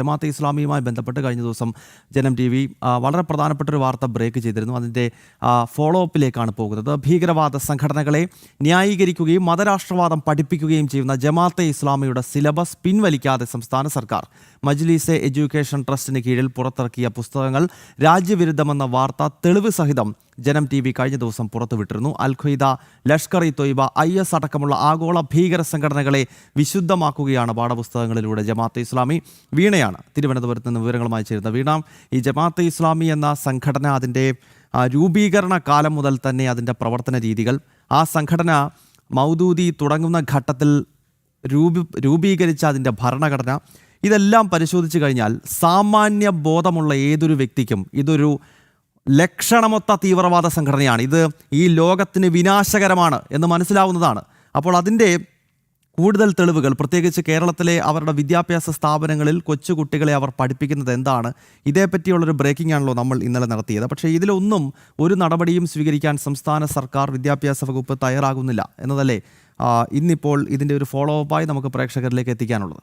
ജമാഅത്തെ ഇസ്ലാമിയുമായി ബന്ധപ്പെട്ട് കഴിഞ്ഞ ദിവസം ജനം TV വളരെ പ്രധാനപ്പെട്ടൊരു വാർത്ത ബ്രേക്ക് ചെയ്തിരുന്നു. അതിൻ്റെ ഫോളോ അപ്പിലേക്കാണ് പോകുന്നത്. ഭീകരവാദ സംഘടനകളെ ന്യായീകരിക്കുകയും മതരാഷ്ട്രവാദം പഠിപ്പിക്കുകയും ചെയ്യുന്ന ജമാഅത്തെ ഇസ്ലാമിയുടെ സിലബസ് പിൻവലിക്കാതെ സംസ്ഥാന സർക്കാർ മജ്ലിസ് എഡ്യൂക്കേഷൻ ട്രസ്റ്റിന് കീഴിൽ പുറത്തിറക്കിയ പുസ്തകങ്ങൾ രാജ്യവിരുദ്ധമെന്ന വാർത്ത തെളിവ് സഹിതം ജനം TV കഴിഞ്ഞ ദിവസം പുറത്തുവിട്ടിരുന്നു. അൽ-ഖ്വയ്ദ, ലഷ്കർ-ഇ-തൊയ്ബ, IS അടക്കമുള്ള ആഗോള ഭീകര സംഘടനകളെ വിശുദ്ധമാക്കുകയാണ് പാഠപുസ്തകങ്ങളിലൂടെ ജമാഅത്തെ ഇസ്ലാമി. വീണയാണ് തിരുവനന്തപുരത്ത് നിന്ന് വിവരങ്ങളുമായി ചേരുന്നത്. വീണ, ഈ ജമാഅത്തെ ഇസ്ലാമി എന്ന സംഘടന അതിൻ്റെ രൂപീകരണ കാലം മുതൽ തന്നെ അതിൻ്റെ പ്രവർത്തന രീതികൾ, ആ സംഘടന മൗദൂദി തുടങ്ങുന്ന ഘട്ടത്തിൽ രൂപീകരിച്ച അതിൻ്റെ ഭരണഘടന, ഇതെല്ലാം പരിശോധിച്ച് കഴിഞ്ഞാൽ സാമാന്യ ബോധമുള്ള ഏതൊരു വ്യക്തിക്കും ഇതൊരു ലക്ഷണമൊത്ത തീവ്രവാദ സംഘടനയാണ്, ഇത് ഈ ലോകത്തിന് വിനാശകരമാണ് എന്ന് മനസ്സിലാവുന്നതാണ്. അപ്പോൾ അതിൻ്റെ കൂടുതൽ തെളിവുകൾ, പ്രത്യേകിച്ച് കേരളത്തിലെ അവരുടെ വിദ്യാഭ്യാസ സ്ഥാപനങ്ങളിൽ കൊച്ചുകുട്ടികളെ അവർ പഠിപ്പിക്കുന്നത് എന്താണ്, ഇതേപ്പറ്റിയുള്ളൊരു ബ്രേക്കിംഗ് ആണല്ലോ നമ്മൾ ഇന്നലെ നടത്തിയത്. പക്ഷേ ഇതിലൊന്നും ഒരു നടപടിയും സ്വീകരിക്കാൻ സംസ്ഥാന സർക്കാർ, വിദ്യാഭ്യാസ വകുപ്പ് തയ്യാറാകുന്നില്ല എന്നതല്ലേ ഇന്നിപ്പോൾ ഇതിൻ്റെ ഒരു ഫോളോ അപ്പായി നമുക്ക് പ്രേക്ഷകരിലേക്ക് എത്തിക്കാനുള്ളത്.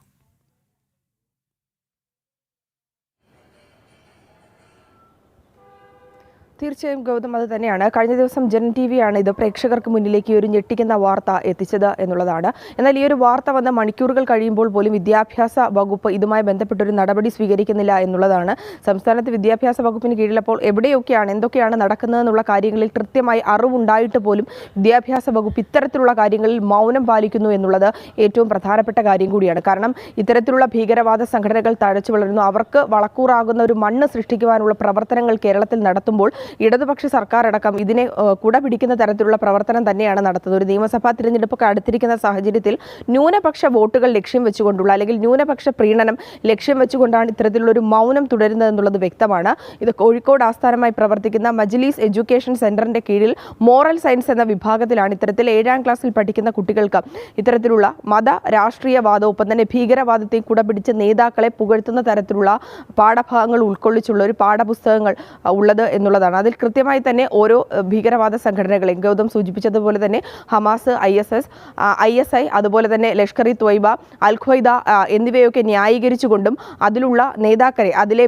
തീർച്ചയായും ഗൗതം, അത് തന്നെയാണ്. കഴിഞ്ഞ ദിവസം ജനം TV ആണ് ഇത് പ്രേക്ഷകർക്ക് മുന്നിലേക്ക് ഒരു ഞെട്ടിക്കുന്ന വാർത്ത എത്തിച്ചത് എന്നുള്ളതാണ്. എന്നാൽ ഈ ഒരു വാർത്ത വന്ന മണിക്കൂറുകൾ കഴിയുമ്പോൾ പോലും വിദ്യാഭ്യാസ വകുപ്പ് ഇതുമായി ബന്ധപ്പെട്ടൊരു നടപടി സ്വീകരിക്കുന്നില്ല എന്നുള്ളതാണ്. സംസ്ഥാനത്ത് വിദ്യാഭ്യാസ വകുപ്പിന് കീഴിലപ്പോൾ എവിടെയൊക്കെയാണ് എന്തൊക്കെയാണ് നടക്കുന്നതെന്നുള്ള കാര്യങ്ങളിൽ കൃത്യമായി അറിവുണ്ടായിട്ട് പോലും വിദ്യാഭ്യാസ വകുപ്പ് ഇത്തരത്തിലുള്ള കാര്യങ്ങളിൽ മൗനം പാലിക്കുന്നു എന്നുള്ളത് ഏറ്റവും പ്രധാനപ്പെട്ട കാര്യം കൂടിയാണ്. കാരണം ഇത്തരത്തിലുള്ള ഭീകരവാദ സംഘടനകൾ തഴച്ചു വളരുന്നു, അവർക്ക് വളക്കൂറാകുന്ന ഒരു മണ്ണ് സൃഷ്ടിക്കുവാനുള്ള പ്രവർത്തനങ്ങൾ കേരളത്തിൽ നടത്തുമ്പോൾ ഇടതുപക്ഷ സർക്കാർ അടക്കം ഇതിനെ കുട പിടിക്കുന്ന തരത്തിലുള്ള പ്രവർത്തനം തന്നെയാണ് നടത്തുന്നത്. ഒരു നിയമസഭാ തിരഞ്ഞെടുപ്പൊക്കെ അടുത്തിരിക്കുന്ന സാഹചര്യത്തിൽ ന്യൂനപക്ഷ വോട്ടുകൾ ലക്ഷ്യം വെച്ചുകൊണ്ടുള്ള അല്ലെങ്കിൽ ന്യൂനപക്ഷ പ്രീണനം ലക്ഷ്യം വെച്ചുകൊണ്ടാണ് ഇത്തരത്തിലുള്ള ഒരു മൗനം തുടരുന്നത് എന്നുള്ളത് വ്യക്തമാണ്. ഇത് കോഴിക്കോട് ആസ്ഥാനമായി പ്രവർത്തിക്കുന്ന മജ്ലിസ് എഡ്യൂക്കേഷൻ സെന്ററിന്റെ കീഴിൽ മോറൽ സയൻസ് എന്ന വിഭാഗത്തിലാണ് ഇത്തരത്തിൽ 7ാം ക്ലാസ്സിൽ പഠിക്കുന്ന കുട്ടികൾക്ക് ഇത്തരത്തിലുള്ള മത രാഷ്ട്രീയവാദം, ഒപ്പം തന്നെ ഭീകരവാദത്തെ കുട പിടിച്ച നേതാക്കളെ പുകഴ്ത്തുന്ന തരത്തിലുള്ള പാഠഭാഗങ്ങൾ ഉൾക്കൊള്ളിച്ചുള്ള ഒരു പാഠപുസ്തകങ്ങൾ ഉള്ളത് എന്നുള്ളതാണ്. അതിൽ കൃത്യമായി തന്നെ ഓരോ ഭീകരവാദ സംഘടനകളെയും ഗൗതം സൂചിപ്പിച്ചതുപോലെ തന്നെ ഹമാസ്, ISI, അതുപോലെ തന്നെ ലഷ്കർ-ഇ-തൊയ്ബ, അൽ-ഖ്വയ്ദ എന്നിവയൊക്കെ ന്യായീകരിച്ചുകൊണ്ടും അതിലുള്ള നേതാക്കളെ, അതിലെ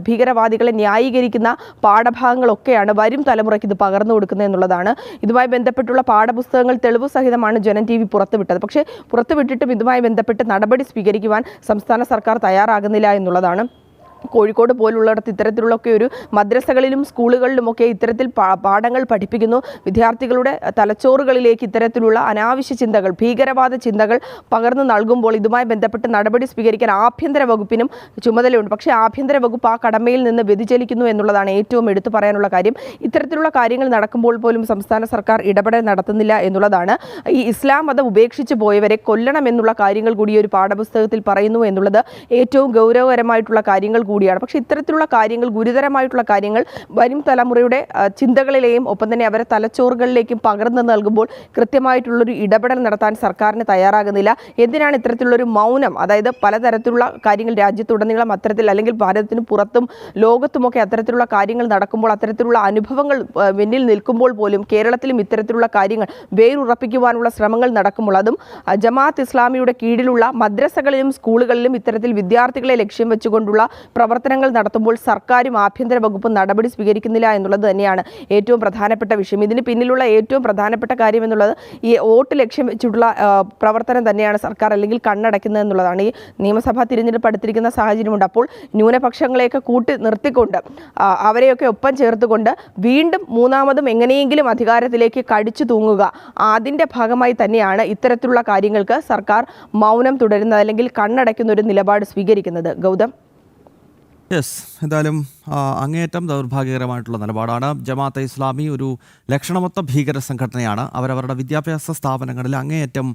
ഭീകരവാദികളെ ന്യായീകരിക്കുന്ന പാഠഭാഗങ്ങളൊക്കെയാണ് വരും തലമുറയ്ക്ക് ഇത് പകർന്നു കൊടുക്കുന്നത് എന്നുള്ളതാണ്. ഇതുമായി ബന്ധപ്പെട്ടുള്ള പാഠപുസ്തകങ്ങൾ തെളിവ് സഹിതമാണ് ജനം TV പുറത്തുവിട്ടത്. പക്ഷേ പുറത്തുവിട്ടിട്ടും ഇതുമായി ബന്ധപ്പെട്ട് നടപടി സ്വീകരിക്കുവാൻ സംസ്ഥാന സർക്കാർ തയ്യാറാകുന്നില്ല എന്നുള്ളതാണ്. കോഴിക്കോട് പോലുള്ളിടത്ത് ഇത്തരത്തിലുള്ളൊക്കെ ഒരു മദ്രസകളിലും സ്കൂളുകളിലുമൊക്കെ ഇത്തരത്തിൽ പാഠങ്ങൾ പഠിപ്പിക്കുന്നു. വിദ്യാർത്ഥികളുടെ തലച്ചോറുകളിലേക്ക് ഇത്തരത്തിലുള്ള അനാവശ്യ ചിന്തകൾ, ഭീകരവാദ ചിന്തകൾ പകർന്നു നൽകുമ്പോൾ ഇതുമായി ബന്ധപ്പെട്ട് നടപടി സ്വീകരിക്കാൻ ആഭ്യന്തര വകുപ്പിനും ചുമതലയുണ്ട്. പക്ഷേ ആഭ്യന്തര വകുപ്പ് ആ കടമയിൽ നിന്ന് വ്യതിചലിക്കുന്നു എന്നുള്ളതാണ് ഏറ്റവും എടുത്തു പറയാനുള്ള കാര്യം. ഇത്തരത്തിലുള്ള കാര്യങ്ങൾ നടക്കുമ്പോൾ പോലും സംസ്ഥാന സർക്കാർ ഇടപെടൽ നടത്തുന്നില്ല എന്നുള്ളതാണ്. ഈ ഇസ്ലാം മതം ഉപേക്ഷിച്ച് പോയവരെ കൊല്ലണം എന്നുള്ള കാര്യങ്ങൾ കൂടി ഒരു പാഠപുസ്തകത്തിൽ പറയുന്നു എന്നുള്ളത് ഏറ്റവും ഗൗരവകരമായിട്ടുള്ള കാര്യങ്ങൾ കൂടിയാണ്. പക്ഷേ ഇത്തരത്തിലുള്ള കാര്യങ്ങൾ, ഗുരുതരമായിട്ടുള്ള കാര്യങ്ങൾ വരും തലമുറയുടെ ചിന്തകളിലെയും ഒപ്പം തന്നെ അവരെ തലച്ചോറുകളിലേക്കും പകർന്നു നൽകുമ്പോൾ കൃത്യമായിട്ടുള്ളൊരു ഇടപെടൽ നടത്താൻ സർക്കാരിന് തയ്യാറാകുന്നില്ല. എന്തിനാണ് ഇത്തരത്തിലുള്ളൊരു മൗനം? അതായത് പലതരത്തിലുള്ള കാര്യങ്ങൾ രാജ്യത്തുടനീളം അത്തരത്തിൽ, അല്ലെങ്കിൽ ഭാരതത്തിന് പുറത്തും ലോകത്തുമൊക്കെ അത്തരത്തിലുള്ള കാര്യങ്ങൾ നടക്കുമ്പോൾ, അത്തരത്തിലുള്ള അനുഭവങ്ങൾ മുന്നിൽ നിൽക്കുമ്പോൾ പോലും കേരളത്തിലും ഇത്തരത്തിലുള്ള കാര്യങ്ങൾ വേരുറപ്പിക്കുവാനുള്ള ശ്രമങ്ങൾ നടക്കുമ്പോൾ, അതും ജമാഅത്ത് ഇസ്ലാമിയുടെ കീഴിലുള്ള മദ്രസകളിലും സ്കൂളുകളിലും ഇത്തരത്തിൽ വിദ്യാർത്ഥികളെ ലക്ഷ്യം വെച്ചുകൊണ്ടുള്ള പ്രവർത്തനങ്ങൾ നടത്തുമ്പോൾ സർക്കാരും ആഭ്യന്തര വകുപ്പും നടപടി സ്വീകരിക്കുന്നില്ല എന്നുള്ളത് തന്നെയാണ് ഏറ്റവും പ്രധാനപ്പെട്ട വിഷയം. ഇതിന് പിന്നിലുള്ള ഏറ്റവും പ്രധാനപ്പെട്ട കാര്യം എന്നുള്ളത് ഈ വോട്ട് ലക്ഷ്യം വെച്ചിട്ടുള്ള പ്രവർത്തനം തന്നെയാണ് സർക്കാർ അല്ലെങ്കിൽ കണ്ണടയ്ക്കുന്നത് എന്നുള്ളതാണ്. ഈ നിയമസഭാ തിരഞ്ഞെടുപ്പ് അടുത്തിരിക്കുന്ന സാഹചര്യമുണ്ട്. അപ്പോൾ ന്യൂനപക്ഷങ്ങളെയൊക്കെ കൂട്ടി നിർത്തിക്കൊണ്ട്, അവരെയൊക്കെ ഒപ്പം ചേർത്തുകൊണ്ട് വീണ്ടും മൂന്നാമതും എങ്ങനെയെങ്കിലും അധികാരത്തിലേക്ക് കടിച്ചു തൂങ്ങുക, അതിൻ്റെ ഭാഗമായി തന്നെയാണ് ഇത്തരത്തിലുള്ള കാര്യങ്ങൾക്ക് സർക്കാർ മൗനം തുടരുന്നത് അല്ലെങ്കിൽ കണ്ണടയ്ക്കുന്ന ഒരു നിലപാട് സ്വീകരിക്കുന്നത്. ഗൗതം. എന്തായാലും അങ്ങേയറ്റം ദൗർഭാഗ്യകരമായിട്ടുള്ള നിലപാടാണ്. ജമാഅത്തെ ഇസ്ലാമി ഒരു ലക്ഷണമൊത്ത ഭീകര സംഘടനയാണ്. അവരവരുടെ വിദ്യാഭ്യാസ സ്ഥാപനങ്ങളിൽ അങ്ങേയറ്റം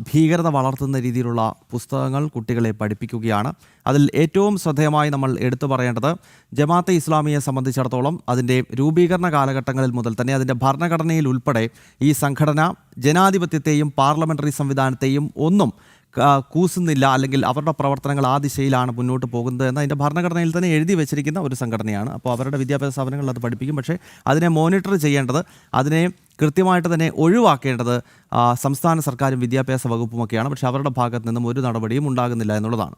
ഭീകരത വളർത്തുന്ന രീതിയിലുള്ള പുസ്തകങ്ങൾ കുട്ടികളെ പഠിപ്പിക്കുകയാണ്. അതിൽ ഏറ്റവും ശ്രദ്ധേയമായി നമ്മൾ എടുത്തു പറയേണ്ടത് ജമാഅത്തെ ഇസ്ലാമിയെ സംബന്ധിച്ചിടത്തോളം അതിൻ്റെ രൂപീകരണ കാലഘട്ടങ്ങളിൽ മുതൽ തന്നെ അതിൻ്റെ ഭരണഘടനയിൽ ഉൾപ്പെടെ ഈ സംഘടന ജനാധിപത്യത്തെയും പാർലമെൻ്ററി സംവിധാനത്തെയും ഒന്നും കൂസുന്നില്ല, അല്ലെങ്കിൽ അവരുടെ പ്രവർത്തനങ്ങൾ ആ ദിശയിലാണ് മുന്നോട്ട് പോകുന്നത് എന്ന് അതിൻ്റെ ഭരണഘടനയിൽ തന്നെ എഴുതി വെച്ചിരിക്കുന്ന ഒരു സംഘടനയാണ്. അപ്പോൾ അവരുടെ വിദ്യാഭ്യാസ സ്ഥാപനങ്ങളിൽ അത് പഠിപ്പിക്കും. പക്ഷേ അതിനെ മോണിറ്റർ ചെയ്യേണ്ടത്, അതിനെ കൃത്യമായിട്ട് തന്നെ ഒഴിവാക്കേണ്ടത് സംസ്ഥാന സർക്കാരും വിദ്യാഭ്യാസ വകുപ്പുമൊക്കെയാണ്. പക്ഷേ അവരുടെ ഭാഗത്ത് നിന്നും ഒരു നടപടിയും ഉണ്ടാകുന്നില്ല എന്നുള്ളതാണ്.